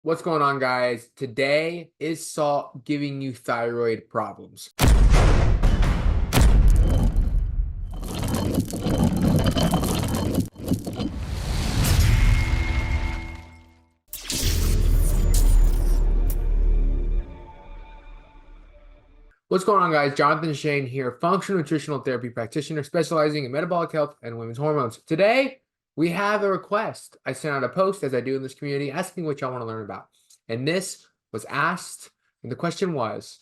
What's going on, guys? Today, is salt giving you thyroid problems? What's going on, guys? Jonathan Shane here, functional nutritional therapy practitioner specializing in metabolic health and women's hormones. Today, we have a request. I sent out a post, as I do in this community, asking what y'all want to learn about. And this was asked, and the question was,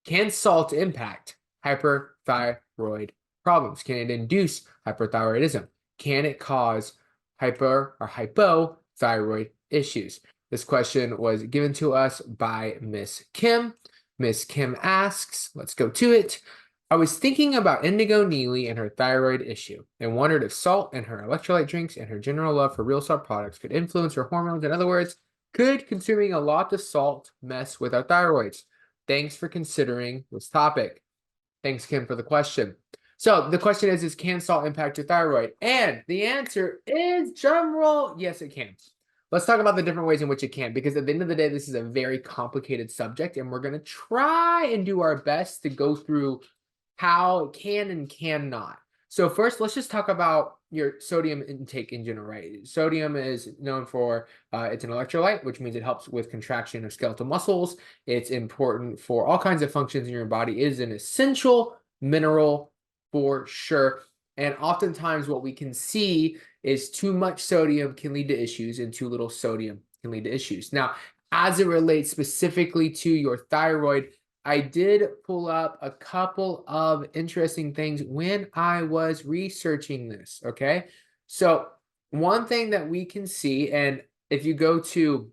can salt impact hyperthyroid problems? Can it induce hyperthyroidism? Can it cause hyper or hypothyroid issues? This question was given to us by Miss Kim. Miss Kim asks, let's go to it. I was thinking about Indigo Neely and her thyroid issue and wondered if salt and her electrolyte drinks and her general love for real salt products could influence her hormones. In other words, could consuming a lot of salt mess with our thyroids? Thanks for considering this topic. Thanks, Kim, for the question. So the question is can salt impact your thyroid? And the answer is, drum roll, yes, it can. Let's talk about the different ways in which it can, because at the end of the day, this is a very complicated subject, and we're going to try and do our best to go through how it can and cannot. So first, let's just talk about your sodium intake in general, right? Sodium is known for, it's an electrolyte, which means it helps with contraction of skeletal muscles. It's important for all kinds of functions in your body. It is an essential mineral for sure. And oftentimes what we can see is too much sodium can lead to issues and too little sodium can lead to issues. Now, as it relates specifically to your thyroid, I did pull up a couple of interesting things when I was researching this, okay? So one thing that we can see, and if you go to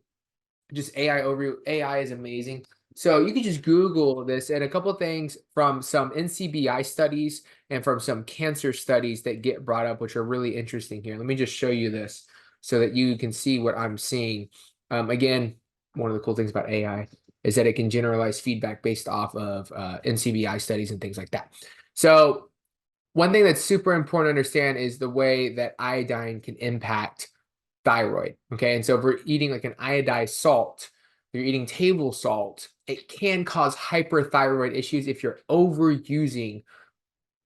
just AI overview, AI is amazing. So you can just Google this, and a couple of things from some NCBI studies and from some cancer studies that get brought up, which are really interesting here. Let me just show you this so that you can see what I'm seeing. Again, one of the cool things about AI is that it can generalize feedback based off of NCBI studies and things like that. So one thing that's super important to understand is the way that iodine can impact thyroid. Okay. And so if we're eating like an iodized salt, if you're eating table salt, it can cause hyperthyroid issues if you're overusing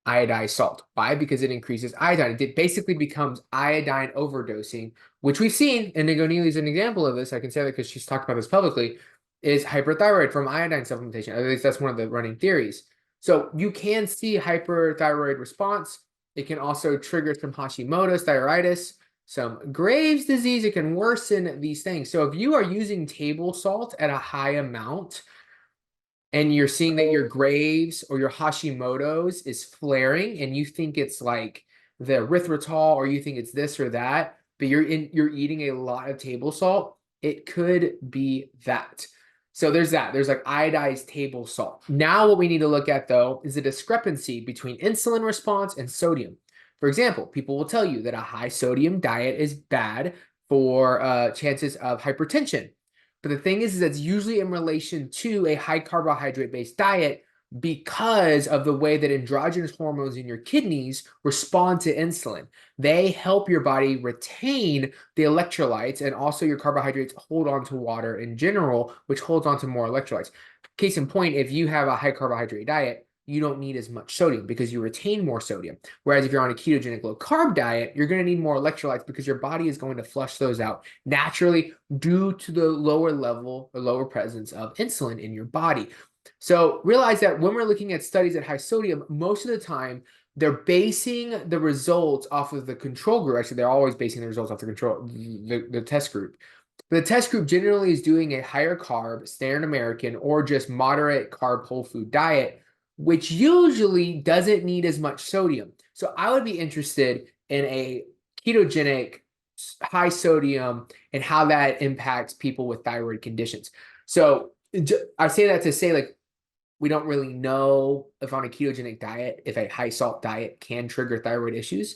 iodized salt. Why? Because it increases iodine. It basically becomes iodine overdosing, which we've seen. Indigo Neely is an example of this. I can say that because she's talked about this publicly, is hyperthyroid from iodine supplementation. At least that's one of the running theories. So you can see hyperthyroid response. It can also trigger some Hashimoto's thyroiditis, some Graves' disease. It can worsen these things. So if you are using table salt at a high amount and you're seeing that your Graves or your Hashimoto's is flaring and you think it's like the erythritol or you think it's this or that, but you're eating a lot of table salt, it could be that. So there's that. There's like iodized table salt. Now what we need to look at, though, is the discrepancy between insulin response and sodium. For example, people will tell you that a high sodium diet is bad for chances of hypertension. But the thing is that's usually in relation to a high carbohydrate based diet because of the way that androgenous hormones in your kidneys respond to insulin. They help your body retain the electrolytes, and also your carbohydrates hold on to water in general, which holds on to more electrolytes. Case in point, if you have a high carbohydrate diet, you don't need as much sodium because you retain more sodium. Whereas if you're on a ketogenic low carb diet, you're going to need more electrolytes because your body is going to flush those out naturally due to the lower level or lower presence of insulin in your body. So realize that when we're looking at studies at high sodium, most of the time they're basing the results off of the control group. Actually, they're always basing the results off the test group. The test group generally is doing a higher carb, standard American, or just moderate carb whole food diet, which usually doesn't need as much sodium. So I would be interested in a ketogenic high sodium and how that impacts people with thyroid conditions. So I say that to say, like, we don't really know if on a ketogenic diet, if a high salt diet can trigger thyroid issues,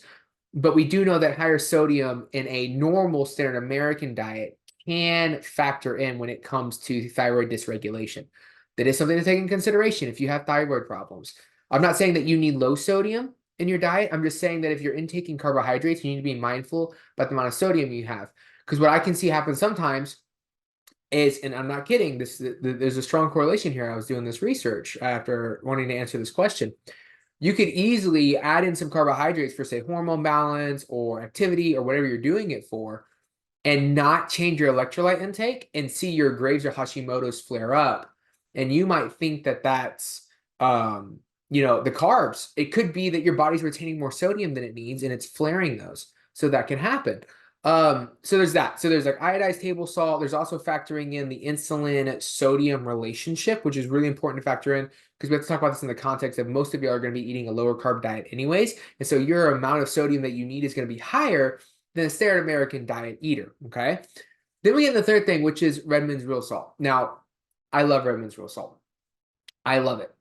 but we do know that higher sodium in a normal standard American diet can factor in when it comes to thyroid dysregulation. That is something to take in consideration if you have thyroid problems. I'm not saying that you need low sodium in your diet. I'm just saying that if you're intaking carbohydrates, you need to be mindful about the amount of sodium you have. Because what I can see happen sometimes is, and I'm not kidding, there's a strong correlation here. I was doing this research after wanting to answer this question. You could easily add in some carbohydrates for, say, hormone balance or activity or whatever you're doing it for, and not change your electrolyte intake and see your Graves or Hashimoto's flare up. And you might think that that's, the carbs. It could be that your body's retaining more sodium than it needs and it's flaring those. So that can happen. So there's that. So there's like iodized table salt. There's also factoring in the insulin sodium relationship, which is really important to factor in because we have to talk about this in the context of most of you are going to be eating a lower carb diet anyways. And so your amount of sodium that you need is going to be higher than a standard American diet eater. Okay. Then we get the third thing, which is Redmond's real salt. Now, I love Redmond's real salt. I love it.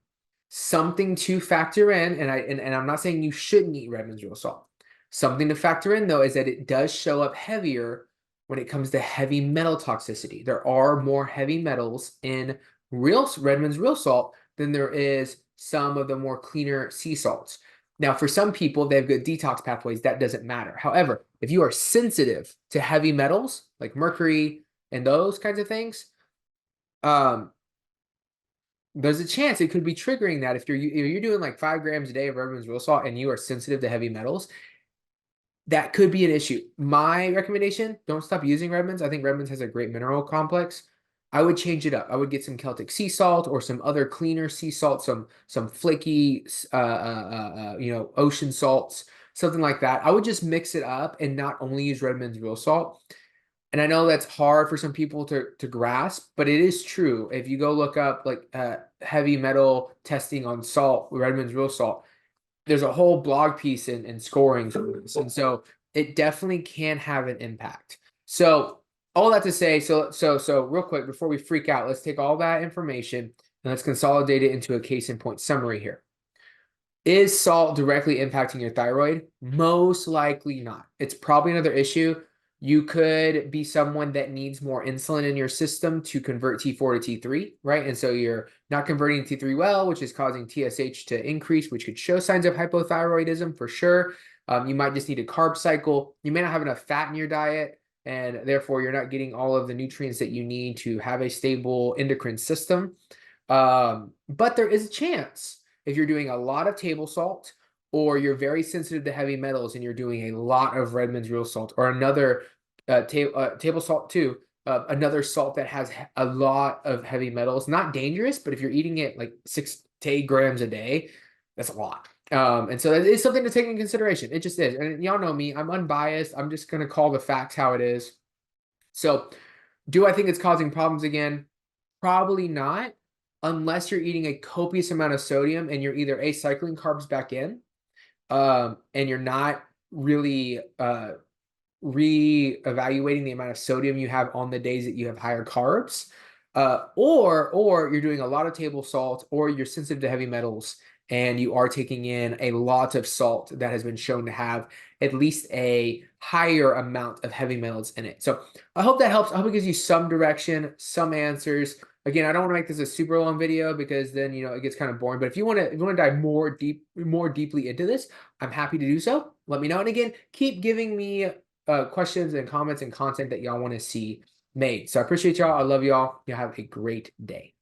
Something to factor in, and I'm not saying you shouldn't eat Redmond's real salt. Something to factor in, though, is that it does show up heavier when it comes to heavy metal toxicity. There are more heavy metals in Redmond's real salt than there is some of the more cleaner sea salts. Now, for some people, they have good detox pathways. That doesn't matter. However, if you are sensitive to heavy metals like mercury and those kinds of things, there's a chance it could be triggering that if you're doing like 5 grams a day of Redmond's real salt and you are sensitive to heavy metals, that could be an issue. My recommendation, don't stop using Redmond's. I think Redmond's has a great mineral complex. I would change it up. I would get some Celtic sea salt or some other cleaner sea salt, some flaky, ocean salts, something like that. I would just mix it up and not only use Redmond's real salt. And I know that's hard for some people to grasp, but it is true. If you go look up like heavy metal testing on salt, Redmond's real salt, there's a whole blog piece and scoring for this. And so it definitely can have an impact. So all that to say, so real quick, before we freak out, let's take all that information and let's consolidate it into a case in point summary here. Is salt directly impacting your thyroid? Most likely not. It's probably another issue. You could be someone that needs more insulin in your system to convert T4 to T3, right? And so you're not converting T3 well, which is causing TSH to increase, which could show signs of hypothyroidism for sure. You might just need a carb cycle. You may not have enough fat in your diet, and therefore you're not getting all of the nutrients that you need to have a stable endocrine system. But there is a chance if you're doing a lot of table salt, or you're very sensitive to heavy metals and you're doing a lot of Redmond's real salt, or another table salt too, another salt that has a lot of heavy metals, not dangerous, but if you're eating it like 6 to 8 grams a day, that's a lot. And so that is something to take in consideration. It just is. And y'all know me, I'm unbiased. I'm just going to call the facts how it is. So do I think it's causing problems again? Probably not, unless you're eating a copious amount of sodium and you're either cycling carbs back in, and you're not really re-evaluating the amount of sodium you have on the days that you have higher carbs, or you're doing a lot of table salt, or you're sensitive to heavy metals and you are taking in a lot of salt that has been shown to have at least a higher amount of heavy metals in it. So I hope that helps. I hope it gives you some direction, some answers. Again, I don't want to make this a super long video because then it gets kind of boring. But if you want to dive more deeply into this, I'm happy to do so. Let me know. And again, keep giving me questions and comments and content that y'all want to see made. So I appreciate y'all. I love y'all. You have a great day.